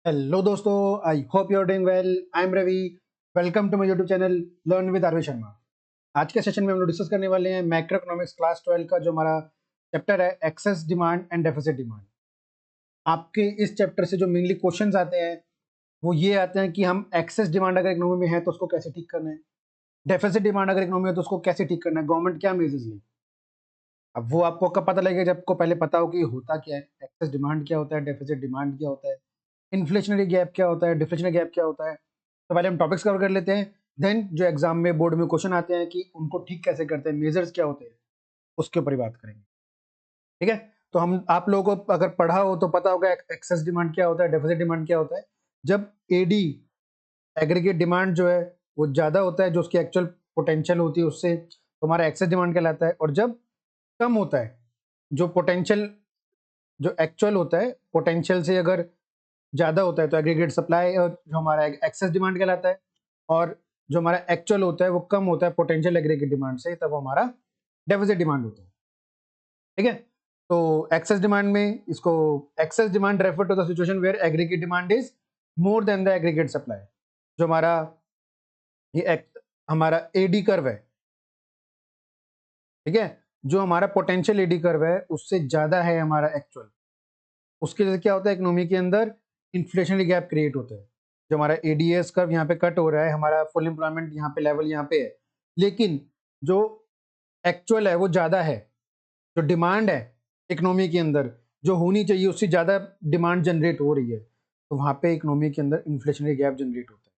Hello दोस्तों, I hope you are doing well. I am Ravi. Welcome to my YouTube channel learn with RV Sharma. आज के session में हम लोग डिस्कस करने वाले हैं मैक्रो इकोनॉमिक्स क्लास 12 का जो हमारा चैप्टर है excess demand and deficit demand. आपके इस चैप्टर से जो मेनली क्वेश्चंस आते हैं वो ये आते हैं कि हम एक्सेस डिमांड अगर इकोनॉमी में है तो उसको कैसे ठीक करना है, डेफिसिट डिमांड अगर इकोनॉमी है तो उसको कैसे ठीक करना है, गवर्नमेंट क्या मेजर्स ले। अब वो आपको कब पता लगेगा जब आपको पहले पता हो कि होता क्या है, एक्सेस डिमांड क्या होता है, डेफिसिट डिमांड क्या होता है, इन्फ्लेशनरी गैप क्या होता है, डिफ्लेशनरी गैप क्या होता है। तो पहले हम टॉपिक्स कवर कर लेते हैं, देन जो एग्जाम में बोर्ड में क्वेश्चन आते हैं कि उनको ठीक कैसे करते हैं, मेजर्स क्या होते हैं, उसके ऊपर ही बात करेंगे। ठीक है, तो हम आप लोगों को अगर पढ़ा हो तो पता होगा एक्सेस डिमांड क्या होता है, डेफिसिट डिमांड क्या होता है। जब एडी एग्रीगेट डिमांड जो है वो ज़्यादा होता है, जो उसकी एक्चुअल पोटेंशियल होती है उससे, तो हमारा एक्सेस डिमांड कहलाता है। और जब कम होता है, जो पोटेंशियल जो एक्चुअल होता है पोटेंशियल से अगर ज़्यादा होता है तो एग्रीगेट सप्लाई और जो हमारा एक्सेस डिमांड कहलाता है। और जो हमारा एक्चुअल होता है वो कम होता है पोटेंशियल एग्रीगेट डिमांड से, तब वो हमारा डेफिसिट डिमांड होता है। ठीक है, तो एक्सेस डिमांड में इसको excess demand refer to the situation where aggregate demand is more than the aggregate supply. जो हमारा हमारा एडी कर्व है, ठीक है, जो हमारा पोटेंशियल एडी कर्व है उससे ज्यादा है हमारा एक्चुअल, उसके वजह से क्या होता है इकोनॉमी के अंदर इन्फ्लेशनरी गैप क्रिएट होता है। जो हमारा एडीएस कर्व यहाँ पे कट हो रहा है, हमारा फुल एम्प्लॉयमेंट यहाँ पे लेवल यहाँ पे है, लेकिन जो एक्चुअल है वो ज़्यादा है। जो डिमांड है इकोनॉमी के अंदर जो होनी चाहिए उससे ज़्यादा डिमांड जनरेट हो रही है, तो वहाँ पे इकोनॉमी के अंदर इन्फ्लेशनरी गैप जनरेट होता है।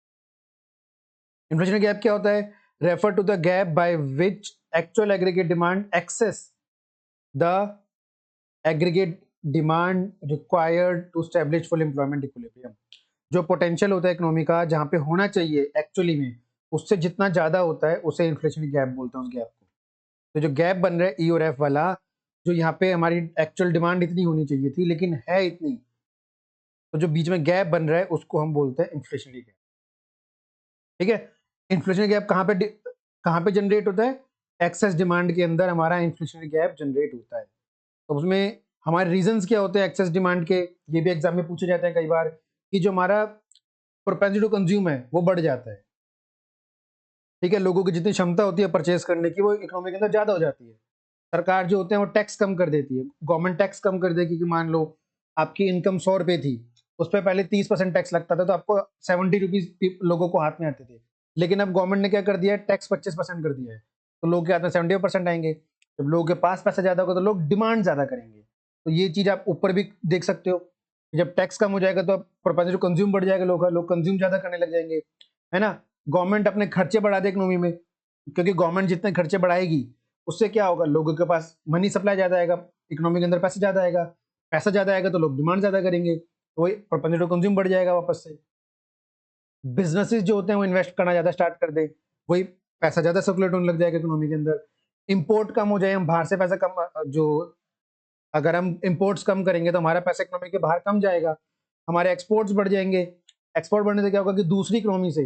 इन्फ्लेशनरी गैप क्या होता है? Refer to the gap by which actual aggregate demand excess the aggregate demand required to establish full employment equilibrium. जो पोटेंशियल होता है इकोनॉमी का जहाँ पे होना चाहिए एक्चुअली में, उससे जितना ज़्यादा होता है उसे इन्फ्लेशनरी गैप बोलते हैं उस गैप को। तो जो गैप बन रहा है ई और एफ वाला, जो यहाँ पे हमारी एक्चुअल डिमांड इतनी होनी चाहिए थी लेकिन है इतनी, तो जो बीच में गैप बन रहा है उसको हम बोलते हैं इन्फ्लेशनरी गैप। ठीक है, इन्फ्लेशनरी गैप कहाँ पे जनरेट होता है? एक्सेस डिमांड के अंदर हमारा इन्फ्लेशनरी गैप जनरेट होता है। तो उसमें हमारे रीजंस क्या होते हैं एक्सेस डिमांड के, ये भी एग्जाम में पूछे जाते हैं कई बार, कि जो हमारा प्रोपेंसिटी टू कंज्यूम है वो बढ़ जाता है। ठीक है, लोगों की जितनी क्षमता होती है परचेज करने की वो इकोनॉमी के अंदर ज्यादा हो जाती है। सरकार जो होते हैं वो टैक्स कम कर देती है, गवर्नमेंट टैक्स कम कर देगी कि मान लो आपकी इनकम 100 रुपए थी, उस पर पहले 30% टैक्स लगता था तो आपको 70 रुपीज लोगों को हाथ में आते थे। लेकिन अब गवर्नमेंट ने क्या कर दिया है, टैक्स 25% कर दिया है, तो लोग के हाथ में 70% आएंगे। जब लोगों के पास पैसा ज्यादा होगा तो लोग डिमांड ज्यादा करेंगे। तो ये चीज आप ऊपर भी देख सकते हो, जब टैक्स कम हो जाएगा तो प्रोपेंसिटी टू कंज्यूम बढ़ जाएगा, लोग कंज्यूम ज्यादा करने लग जाएंगे, है ना। गवर्नमेंट अपने खर्चे बढ़ा दे इकोनॉमी में, क्योंकि गवर्नमेंट जितने खर्चे बढ़ाएगी उससे क्या होगा, लोगों के पास मनी सप्लाई ज्यादा आएगा, इकोनॉमी के अंदर पैसा ज्यादा आएगा, पैसा ज्यादा आएगा तो लोग डिमांड ज्यादा करेंगे, तो वही प्रोपेंसिटी टू कंज्यूम बढ़ जाएगा वापस से। बिजनेसेस जो होते हैं वो इन्वेस्ट करना ज्यादा स्टार्ट कर दे, वही पैसा ज्यादा सर्कुलेट होने लग जाएगा इकोनॉमी के अंदर। इंपोर्ट कम हो जाए, हम बाहर से पैसा कम जो अगर हम इंपोर्ट्स कम करेंगे तो हमारा पैसा इकोनॉमी के बाहर कम जाएगा, हमारे एक्सपोर्ट्स बढ़ जाएंगे। एक्सपोर्ट बढ़ने से क्या होगा कि दूसरी इकोनॉमी से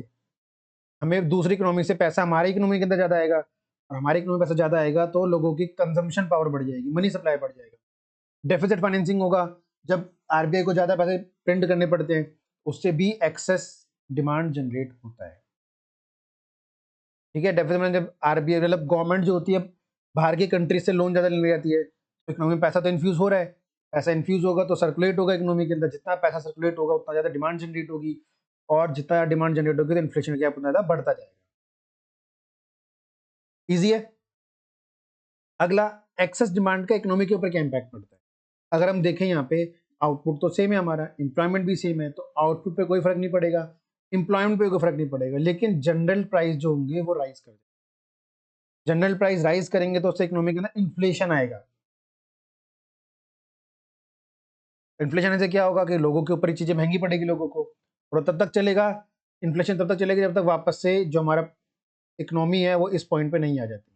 हमें दूसरी इकोनॉमी से पैसा हमारी इकोनॉमी के अंदर ज्यादा आएगा, और हमारी इकोनॉमी में पैसा ज्यादा आएगा तो लोगों की कंजम्पशन पावर बढ़ जाएगी, मनी सप्लाई बढ़ जाएगा। डेफिसिट फाइनेंसिंग होगा, जब आरबीआई को ज्यादा पैसे प्रिंट करने पड़ते हैं उससे भी एक्सेस डिमांड जनरेट होता है। ठीक है, डेफिसिट में जब आरबीआई मतलब गवर्नमेंट जो होती है बाहर की कंट्री से लोन ज्यादा लेने जाती है, तो इकोनॉमी में पैसा तो इन्फ्यूज हो रहा है, पैसा इन्फ्यूज होगा तो सर्कुलेट होगा इकोनॉमी के अंदर, जितना पैसा सर्कुलेट होगा उतना ज्यादा डिमांड जनरेट होगी, और जितना डिमांड जनरेट होगी तो इन्फ्लेशन गैप उतना ज्यादा बढ़ता जाएगा। इजी है। अगला, एक्सेस डिमांड का इकोनॉमी के ऊपर क्या इंपैक्ट पड़ता है। अगर हम देखें यहाँ पे आउटपुट तो सेम है, हमारा एम्प्लॉयमेंट भी सेम है, तो आउटपुट पे कोई फर्क नहीं पड़ेगा, एम्प्लॉयमेंट पे कोई फर्क नहीं पड़ेगा, लेकिन जनरल प्राइस जो होंगे वो राइज कर देंगे। जनरल प्राइस राइज करेंगे तो उससे इकोनॉमी के अंदर इन्फ्लेशन आएगा। इन्फ्लेशन से क्या होगा कि लोगों के ऊपर ही चीजें महंगी पड़ेगी लोगों को, और तब तक चलेगा इन्फ्लेशन, तब तक चलेगी जब तक वापस से जो हमारा इकोनॉमी है वो इस पॉइंट पे नहीं आ जाती।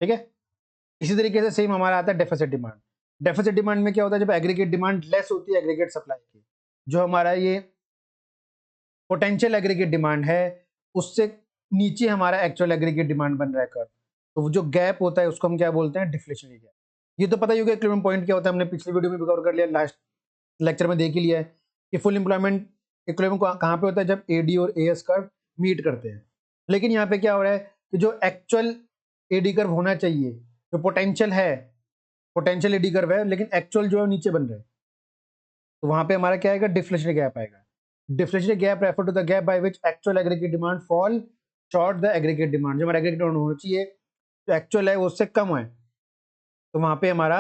ठीक है, इसी तरीके से सेम हमारा आता है डेफिसिट डिमांड। डेफिसिट डिमांड में क्या होता है, जब एग्रीगेट डिमांड लेस होती है एग्रीगेट सप्लाई की, जो हमारा ये पोटेंशियल एग्रीगेट डिमांड है उससे नीचे हमारा एक्चुअल एग्रीगेट डिमांड बन रहा है कर्व, तो वो जो गैप होता है उसको हम क्या बोलते हैं, डिफ्लेशनरी गैप। ये तो पता ही होगा इक्विलिब्रियम पॉइंट क्या होता है, हमने पिछली वीडियो में भी कवर कर लिया लास्ट लेक्चर में देख ही लिया है कि फुल एम्प्लॉयमेंट इक्विलिब्रियम कहाँ पे होता है, जब एडी और एएस कर्व मीट करते हैं। लेकिन यहाँ पे क्या हो रहा है कि जो एक्चुअल एडी कर्व होना चाहिए, जो पोटेंशियल है, पोटेंशियल एडी कर्व है, लेकिन एक्चुअल जो है नीचे बन रहा है, तो वहां पे हमारा क्या आएगा, डिफ्लेशनरी गैप आएगा। Deflationary gap refer to the gap by which actual aggregate demand fall short the aggregate demand. जो हमारा एग्रीगेट डिमांड होना चाहिए, जो एक्चुअल है वो उससे कम है, तो वहां पे हमारा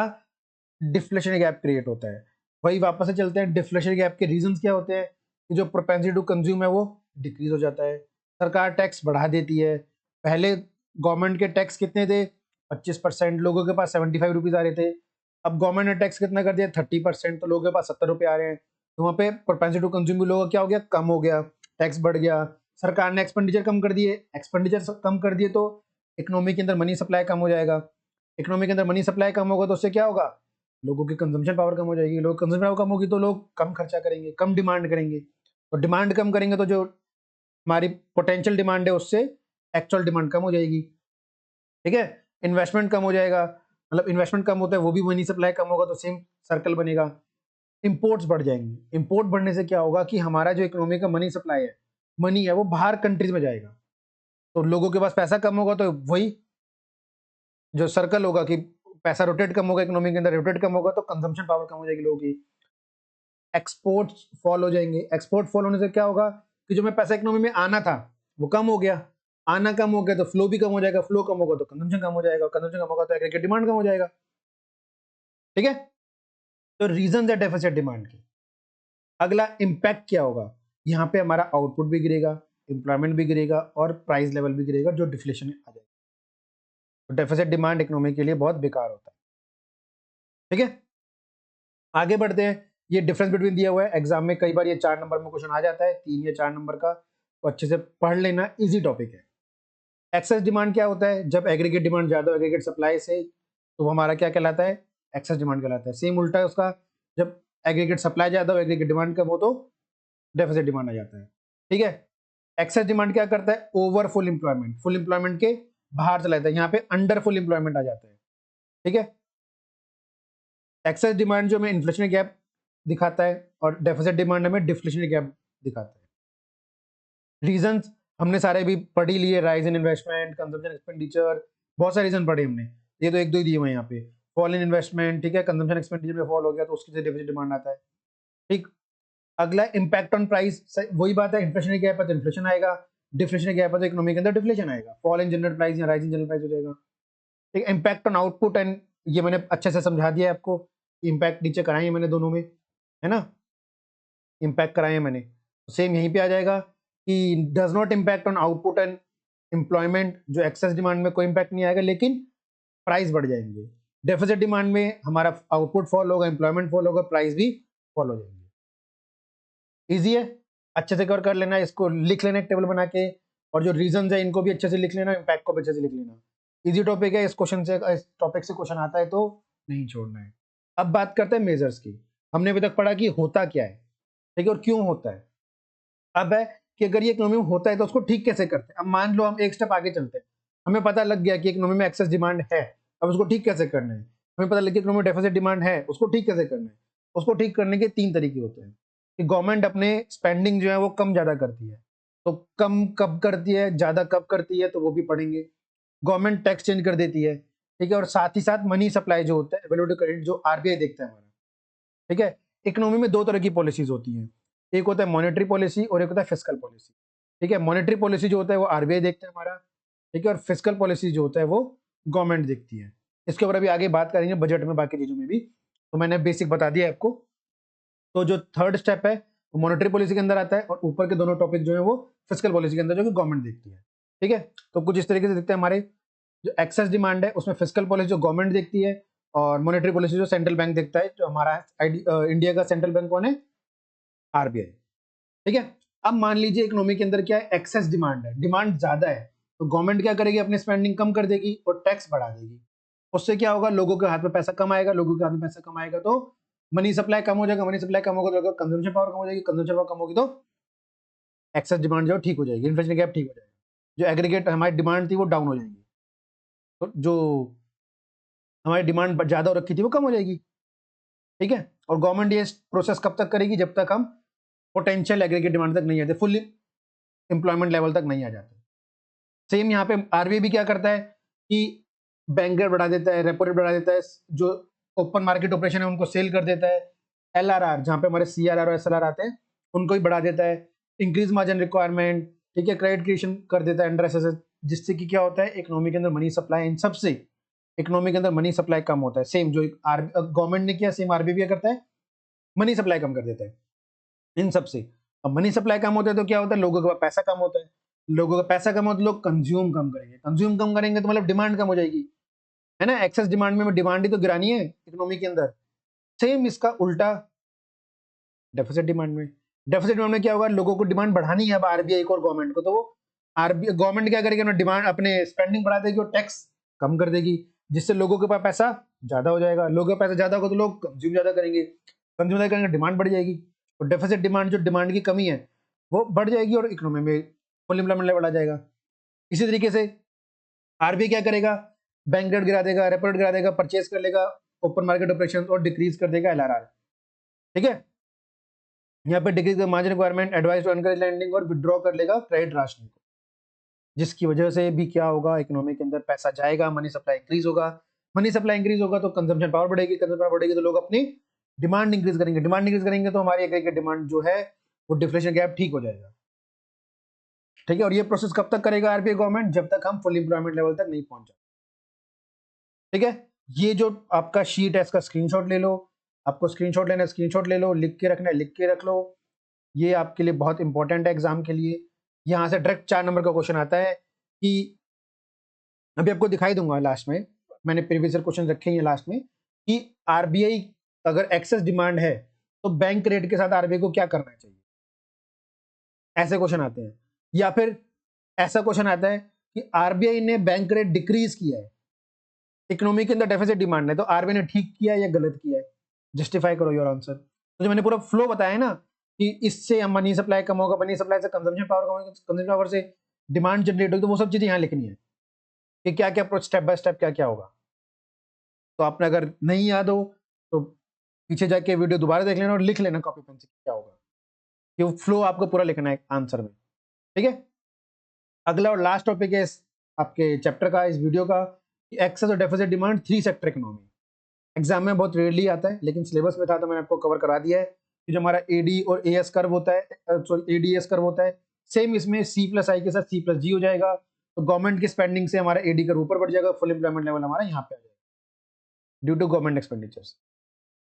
डिफ्लेशनरी गैप क्रिएट होता है। वही वापस से चलते हैं, डिफ्लेशनरी गैप के रीजंस क्या होते हैं कि जो प्रोपेंसिटी टू कंज्यूम है वो डिक्रीज हो जाता है, सरकार टैक्स बढ़ा देती है। पहले गवर्नमेंट के टैक्स कितने थे, 25%, लोगों के पास 75 रुपीज आ रहे थे। अब गवर्नमेंट ने टैक्स कितना कर दिया, 30%, तो लोगों के पास 70 रुपये आ रहे हैं। तो वहाँ पे प्रोपेंसिटी टू कंज्यूम भी लोगों का क्या हो गया, कम हो गया, टैक्स बढ़ गया। सरकार ने एक्सपेंडिचर कम कर दिए, एक्सपेंडिचर कम कर दिए तो इकोनॉमी के अंदर मनी सप्लाई कम हो जाएगा। इकोनॉमी के अंदर मनी सप्लाई कम होगा तो उससे क्या होगा, लोगों की कंजम्पशन पावर कम हो जाएगी। लोग कंजम्पशन पावर कम होगी तो लोग कम खर्चा करेंगे, कम डिमांड करेंगे, और डिमांड कम करेंगे तो जो हमारी पोटेंशियल डिमांड है उससे एक्चुअल डिमांड कम हो जाएगी। ठीक है, इन्वेस्टमेंट कम हो जाएगा, मतलब इन्वेस्टमेंट कम होता है वो भी मनी सप्लाई कम होगा तो सेम सर्कल बनेगा। इंपोर्ट्स बढ़ जाएंगे, इंपोर्ट बढ़ने से क्या होगा कि हमारा जो इकोनॉमी का मनी सप्लाई है, मनी है, वो बाहर कंट्रीज में जाएगा, तो लोगों के पास पैसा कम होगा तो वही जो सर्कल होगा कि पैसा रोटेट कम होगा, इकोनॉमी के अंदर रोटेट कम होगा तो कंजम्पशन पावर कम हो जाएगी लोगों की। एक्सपोर्ट्स फॉल हो जाएंगे, एक्सपोर्ट फॉल होने से क्या होगा कि जो मैं पैसा इकोनॉमी में आना था वो कम हो गया, आना कम हो गया तो फ्लो भी कम हो जाएगा, फ्लो कम होगा तो कंजम्पशन कम हो जाएगा, कंजम्पशन कम होगा तो एग्रीगेट डिमांड कम हो जाएगा। ठीक है, तो रीजन है डेफिसिट डिमांड के। अगला इम्पैक्ट क्या होगा, यहाँ पे हमारा आउटपुट भी गिरेगा, एम्प्लॉयमेंट भी गिरेगा और प्राइस लेवल भी गिरेगा, जो डिफ्लेशन आ जाएगा। तो डेफिसिट डिमांड इकोनॉमी के लिए बहुत बेकार होता है। ठीक है, आगे बढ़ते हैं। ये डिफरेंस बिटवीन दिया हुआ है एग्जाम में, कई बार ये 4 नंबर में क्वेश्चन आ जाता है, 3 या 4 नंबर का, तो अच्छे से पढ़ लेना, इजी टॉपिक है। एक्सेस डिमांड क्या होता है, जब एग्रीगेट डिमांड ज्यादा हो एग्रीगेट सप्लाई से, तो वो हमारा क्या कहलाता है, एक्सेस डिमांड कहलाता है। सेम उल्टा है उसका, जब एग्रीगेट सप्लाई ज्यादा हो एग्रीगेट डिमांड कम हो तो डेफिसिट डिमांड आ जाता है। ठीक है, एक्सेस डिमांड क्या करता है, over full employment, full employment के बाहर चला जाता है, यहाँ पे अंडर फुल एम्प्लॉयमेंट आ जाता है। ठीक है, एक्सेस डिमांड जो हमें इन्फ्लेशनरी गैप दिखाता है और डेफिसिट डिमांड हमें डिफ्लेशनरी गैप दिखाता है। रीजंस हमने सारे भी पढ़ ही लिए, rise in investment, consumption expenditure, बहुत सारे रीजन पढ़े हमने, ये तो एक दो ही दिए हुए हैं यहाँ पे। फॉल इन इन्वेस्टमेंट, ठीक है, कंजम्पशन एक्सपेंडिचर में फॉल हो गया तो उसकी डेफिसिट डिमांड आता है। ठीक, अगला इम्पैक्ट ऑन प्राइस, वही बात है, इन्फ्लेशनरी गैप है तो इन्फ्लेशन आएगा, डिफ्लेशनरी गैप है तो इकोनॉमी के अंदर डिफ्लेशन आएगा, फॉल इन जनरल प्राइस या राइज इन जनरल प्राइस हो जाएगा। ठीक, इम्पैक्ट ऑन आउटपुट एंड, ये मैंने अच्छे से समझा दिया है आपको, इम्पैक्ट नीचे कराए हैं मैंने दोनों में, है ना, इम्पैक्ट कराए हैं मैंने, सेम यहीं पे आ जाएगा कि does not impact on output and employment, जो एक्सेस डिमांड में कोई इम्पैक्ट नहीं आएगा लेकिन प्राइस बढ़ जाएंगे। डेफिसिट डिमांड में हमारा आउटपुट फॉल होगा, एम्प्लॉयमेंट फॉल होगा, प्राइस भी फॉल हो जाएंगे। इजी है, अच्छे से कर लेना, इसको लिख लेना एक टेबल बना के, और जो रीजन है इनको भी अच्छे से लिख लेना, इम्पैक्ट को भी अच्छे से लिख लेना। इजी टॉपिक है, इस क्वेश्चन से, इस टॉपिक से क्वेश्चन आता है तो नहीं छोड़ना है। अब बात करते हैं मेजर्स की। हमने अभी तक पढ़ा कि होता क्या है, ठीक है, और क्यों होता है। अब है कि अगर ये इकोनॉमी में होता है तो उसको ठीक कैसे करते हैं। अब मान लो हम एक स्टेप आगे चलते हैं, हमें पता लग गया कि इकोनॉमी में एक्सेस डिमांड है, अब उसको ठीक कैसे करना है। हमें पता लग गया इकोनॉमी में डेफिसिट डिमांड है, उसको ठीक कैसे करना है। उसको ठीक करने के 3 तरीके होते हैं कि गवर्नमेंट अपने स्पेंडिंग जो है वो कम ज्यादा करती है, तो कम कब करती है, ज्यादा कब करती है, तो वो भी पढ़ेंगे। गवर्नमेंट टैक्स चेंज कर देती है, ठीक है, और साथ ही साथ मनी सप्लाई जो होता है, अवेलेबिलिटी क्रेडिट, जो आरबीआई देखता है हमारा। ठीक है, इकोनॉमी में 2 तरह की पॉलिसीज होती हैं, एक होता है मॉनेटरी पॉलिसी और एक होता है फिस्कल पॉलिसी। ठीक है, मॉनेटरी पॉलिसी जो होता है वो आरबीआई देखता है हमारा, ठीक है, और फिस्कल पॉलिसी जो होता है वो गवर्नमेंट देखती है। इसके ऊपर अभी आगे बात करेंगे बजट में, बाकी चीजों में भी, तो मैंने बेसिक बता दिया आपको। तो जो थर्ड स्टेप है वो मॉनेटरी पॉलिसी के अंदर आता है, और ऊपर के दोनों टॉपिक जो है वो फिस्कल पॉलिसी के अंदर, जो कि गवर्नमेंट देखती है। ठीक है, तो कुछ इस तरीके से दिखते हैं हमारे, जो एक्सेस डिमांड है उसमें फिस्कल पॉलिसी जो गवर्नमेंट देखती है, और मॉनेटरी पॉलिसी जो सेंट्रल बैंक देखता है, जो हमारा इंडिया का सेंट्रल बैंक कौन है, आरबीआई। ठीक है, अब मान लीजिए इकोनॉमी के अंदर क्या है, एक्सेस डिमांड है, डिमांड ज्यादा है, तो गवर्नमेंट क्या करेगी, अपनी स्पेंडिंग कम कर देगी और टैक्स बढ़ा देगी। उससे क्या होगा, लोगों के हाथ में पैसा कम आएगा, लोगों के हाथ में पैसा कम आएगा तो मनी सप्लाई कम हो जाएगा, मनी सप्लाई कम होगा तो कंजम्पशन पावर कम हो जाएगी, कंजम्पशन पावर कम होगी तो एक्सेस डिमांड जो ठीक हो जाएगी, इन्फ्लेशन गैप ठीक हो जाएगा, जो एग्रीगेट हमारी डिमांड थी वो डाउन हो जाएगी, तो जो हमारी डिमांड ज्यादा हो रखी थी वो कम हो जाएगी। ठीक है। और गवर्नमेंट ये प्रोसेस कब तक करेगी, जब तक हम पोटेंशियल एग्रीगेट डिमांड तक नहीं आते, फुल एम्प्लॉयमेंट लेवल तक नहीं आ जाते। सेम यहाँ पे आरबीआई भी क्या करता है कि बैंक रेट बढ़ा देता है, रेपो रेट बढ़ा देता है, जो ओपन मार्केट ऑपरेशन है उनको सेल कर देता है, एलआरआर जहाँ पे हमारे सीआरआर और एसएलआर आते हैं उनको भी बढ़ा देता है, इंक्रीज मार्जिन रिक्वायरमेंट, ठीक है, क्रेडिट क्रिएशन कर देता है अंडर एसएस, जिससे कि क्या होता है इकोनॉमी के अंदर मनी सप्लाई, इन सबसे इकोनॉमी के अंदर मनी सप्लाई कम होता है। सेम जो गवर्नमेंट ने किया सेम आरबीआई करता है, मनी सप्लाई कम कर देता है इन सबसे। अब मनी सप्लाई कम होता है तो क्या होता है, लोगों का पैसा कम होता है, लोगों का पैसा कम होता है, लोग कंज्यूम कम करेंगे, कंज्यूम कम करेंगे तो मतलब डिमांड कम हो जाएगी, है ना, एक्सेस डिमांड में डिमांड ही तो गिरानी है इकोनॉमी के अंदर। सेम इसका उल्टा डेफिसिट डिमांड में, डेफिसिट डिमांड में क्या होगा, लोगों को डिमांड बढ़ानी है अब आरबीआई को और गवर्नमेंट को, तो वो आरबीआई गवर्नमेंट क्या करेगी ना, डिमांड अपने स्पेंडिंग बढ़ा देगी और टैक्स कम कर देगी, जिससे लोगों के पास पैसा ज्यादा हो जाएगा, लोगों का पैसा ज्यादा होगा तो लोग कंज्यूम ज्यादा करेंगे, कंज्यूम ज्यादा करेंगे डिमांड बढ़ जाएगी, और डेफिसिट डिमांड जो डिमांड की कमी है वो बढ़ जाएगी और इकोनॉमी में फुल एम्प्लॉयमेंट लेवल आ जाएगा। इसी तरीके से आरबीआई क्या करेगा, बैंक रेट गिरा देगा, रेपो रेट गिरा देगा, परचेज कर लेगा ओपन मार्केट ऑपरेशन और डिक्रीज कर देगा एलआरआर, ठीक है। यहाँ पे decrease margin requirement, advice to encourage lending और विड्रॉ कर लेगा क्रेडिट राशनिंग को, जिसकी वजह से भी क्या होगा, इकोनॉमी के अंदर पैसा जाएगा, मनी सप्लाई इंक्रीज होगा, मनी सप्लाई इंक्रीज होगा तो कंजम्पशन पावर बढ़ेगी, कंजम्पशन पावर बढ़ेगी तो लोग अपनी डिमांड इंक्रीज करेंगे, डिमांड इंक्रीज करेंगे तो हमारी एग्रीगेट डिमांड जो है वो डिफ्लेशन गैप ठीक हो जाएगा, ठीक है। और ये प्रोसेस कब तक करेगा आरबीआई गवर्नमेंट, जब तक हम फुल एम्प्लॉयमेंट लेवल तक नहीं पहुंच जाते, ठीक है। ये जो आपका शीट है इसका स्क्रीनशॉट ले लो, आपको स्क्रीनशॉट लेना है स्क्रीनशॉट ले लो, लिख के रखना है लिख के रख लो, ये आपके लिए बहुत इंपॉर्टेंट है एग्जाम के लिए। यहाँ से डायरेक्ट 4 नंबर का क्वेश्चन आता है कि अभी आपको दिखाई दूंगा लास्ट में, मैंने प्रीवियस क्वेश्चन रखे हैं लास्ट में, कि आरबीआई अगर एक्सेस डिमांड है तो बैंक रेट के साथ आरबीआई को क्या करना चाहिए, ऐसे क्वेश्चन आते हैं। या फिर ऐसा क्वेश्चन आता है कि आरबीआई ने बैंक रेट डिक्रीज किया है, इकोनॉमी के अंदर डेफिसिट डिमांड है, तो आरबीआई ने ठीक किया या गलत किया है, जस्टिफाई करो योर आंसर। तो जो मैंने पूरा फ्लो बताया ना कि इससे मनी सप्लाई कम होगा, मनी सप्लाई से कंजम्पशन पावर कम होगा, कंजम्पशन पावर से डिमांड जनरेट होगी, तो वो सब चीजें यहाँ लिखनी है कि क्या क्या स्टेप बाय स्टेप क्या क्या होगा। तो आपने अगर नहीं याद हो तो पीछे जाके वीडियो दोबारा देख लेना और लिख लेना कॉपी पेन से क्या होगा, कि वो फ्लो आपको पूरा लिखना है आंसर में, ठीक है। अगला और लास्ट टॉपिक है आपके चैप्टर का, इस वीडियो का, एक्सेस और deficit demand 3 sector economy. Exam में बहुत रेयरली आता है लेकिन सिलेबस में था तो मैंने आपको कवर करा दिया है कि जो हमारा एडी और एएस कर्व होता है, सॉरी एडीएस कर्व होता है, सेम इसमें सी प्लस आई के साथ सी प्लस जी हो जाएगा, तो गवर्नमेंट की स्पेंडिंग से हमारा एडी कर्व ऊपर बढ़ जाएगा, फुल एम्प्लॉयमेंट लेवल हमारा यहाँ पे आ जाएगा ड्यू टू गवर्नमेंट एक्सपेंडिचर्स।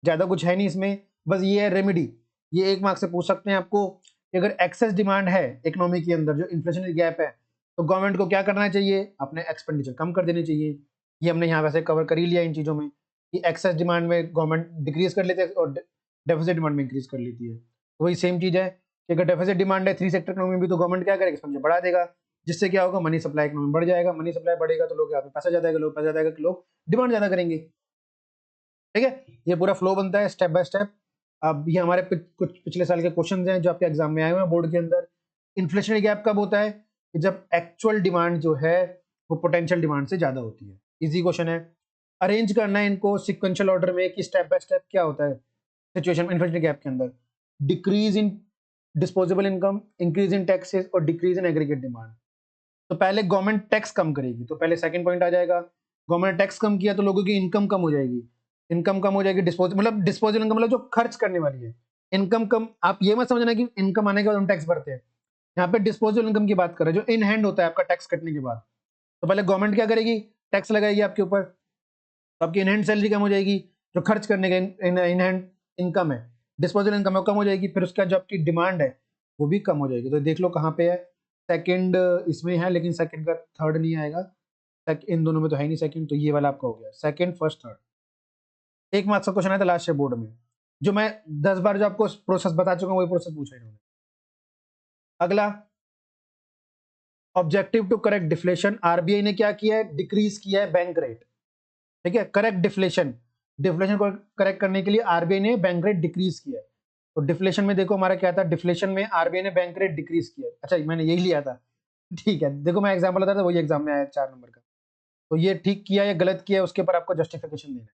ज्यादा कुछ है नहीं इसमें, बस ये है रेमेडी। ये 1 मार्क से पूछ सकते हैं आपको कि अगर एक्सेस डिमांड है इकोनॉमी के अंदर, जो इन्फ्लेशनरी गैप है, तो गवर्नमेंट को क्या करना चाहिए, अपने एक्सपेंडिचर कम कर देनी चाहिए। ये हमने यहाँ वैसे कवर कर ही लिया इन चीजों में कि एक्सेस डिमांड में गवर्नमेंट डिक्रीज कर लेते हैं और डेफिसिट डिमांड में इंक्रीज कर लेती है। तो वही सेम चीज है कि अगर डेफिसिट डिमांड है 3 सेक्टर इकोनॉमी भी, तो गवर्नमेंट क्या करेगा, एक्सपेंडिचर बढ़ा देगा, जिससे क्या होगा, मनी सप्लाई इकोनॉमी बढ़ जाएगा, मनी सप्लाई बढ़ेगा तो लोग यहाँ पे पैसा ज्यादा आएगा, लोग पैसा ज्यादा आएगा, लोग डिमांड ज्यादा करेंगे, ठीक है। ये पूरा फ्लो बनता है स्टेप बाय स्टेप। अब ये हमारे कुछ पिछले साल के क्वेश्चन हैं जो आपके एग्जाम में आए हुए हैं बोर्ड के अंदर। इन्फ्लेशनरी गैप कब होता है, कि जब एक्चुअल डिमांड जो है वो पोटेंशियल डिमांड से ज्यादा होती है। इजी क्वेश्चन है, अरेंज करना है इनको सिक्वेंशियल ऑर्डर में कि स्टेप बाय स्टेप क्या होता है सिचुएशन इन्फ्लेशनरी गैप के अंदर। Decrease in disposable income, increase in taxes और डिक्रीज इन एग्रीगेट डिमांड। तो पहले गवर्नमेंट टैक्स कम करेगी, तो पहले सेकंड पॉइंट आ जाएगा, गवर्नमेंट टैक्स कम किया तो लोगों की इनकम कम हो जाएगी, इनकम कम हो जाएगी, डिस्पोजेबल इनकम मतलब जो खर्च करने वाली है, इनकम कम। आप ये मत समझना कि इनकम आने के बाद हम टैक्स भरते हैं, यहाँ पे डिस्पोजेबल इनकम की बात कर रहे हैं, जो इन हैंड होता है आपका टैक्स कटने के बाद। तो पहले गवर्नमेंट क्या करेगी, टैक्स लगाएगी आपके ऊपर, तो आपकी इन हैंड सैलरी कम हो जाएगी, जो खर्च करने का इन हैंड इनकम है, डिस्पोजेबल इनकम है, कम हो जाएगी, फिर उसका जो आपकी डिमांड है वो भी कम हो जाएगी। तो देख लो कहाँ पे है, सेकंड इसमें है लेकिन सेकंड का थर्ड नहीं आएगा, इन दोनों में तो है नहीं सेकंड, तो ये वाला आपका हो गया सेकंड फर्स्ट थर्ड। 1 मार्क्स का क्वेश्चन आया था लास्ट ईयर बोर्ड में, जो मैं 10 बार जो आपको प्रोसेस बता चुका हूँ वही प्रोसेस पूछा इन्होंने। अगला, objective to correct deflation, RBI ने क्या किया है, डिक्रीज किया है बैंक रेट, ठीक है। करेक्ट डिफ्लेशन, डिफ्लेशन को करेक्ट करने के लिए आरबीआई ने बैंक रेट डिक्रीज किया है। तो डिफ्लेशन में देखो हमारा क्या था, डिफ्लेशन में आरबीआई ने बैंक रेट डिक्रीज किया है। अच्छा मैंने यही लिया था, ठीक है, देखो मैं एग्जाम्पल बता था वही एग्जाम में आया 4 नंबर का। तो ये ठीक किया या गलत किया उसके ऊपर आपको जस्टिफिकेशन देना है।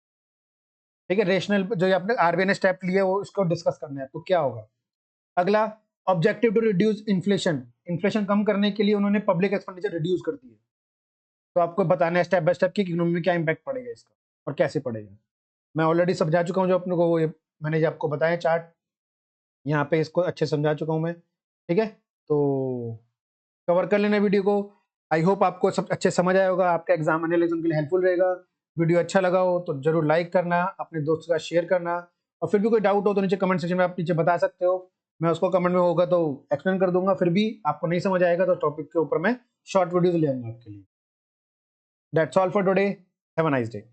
ठीक है, रेशनल जो ये आपने आरबीआई ने स्टेप लिए वो इसको डिस्कस करना है, तो क्या होगा। अगला, objective to reduce inflation, inflation कम करने के लिए उन्होंने पब्लिक एक्सपेंडिचर रिड्यूस कर दी है। तो आपको बताना है स्टेप बाय स्टेप कि इकोनॉमी में क्या इम्पैक्ट पड़ेगा इसका और कैसे पड़ेगा। मैं ऑलरेडी समझा चुका हूँ जो अपने को, वो मैंने जो आपको बताया चार्ट, यहाँ पे इसको अच्छे समझा चुका हूँ मैं। ठीक है, तो कवर कर लेना वीडियो को। आई होप आपको सब अच्छे समझ आया होगा, आपका एग्जाम एनालिज्म के लिए हेल्पफुल रहेगा। वीडियो अच्छा लगा हो तो जरूर लाइक करना, अपने दोस्त का शेयर करना, और फिर भी कोई डाउट हो तो नीचे कमेंट सेक्शन में आप नीचे बता सकते हो, मैं उसको कमेंट में होगा तो एक्सप्लेन कर दूंगा। फिर भी आपको नहीं समझ आएगा तो टॉपिक के ऊपर मैं शॉर्ट वीडियोज ले आऊंगा आपके लिए। That's all for today, have a nice day.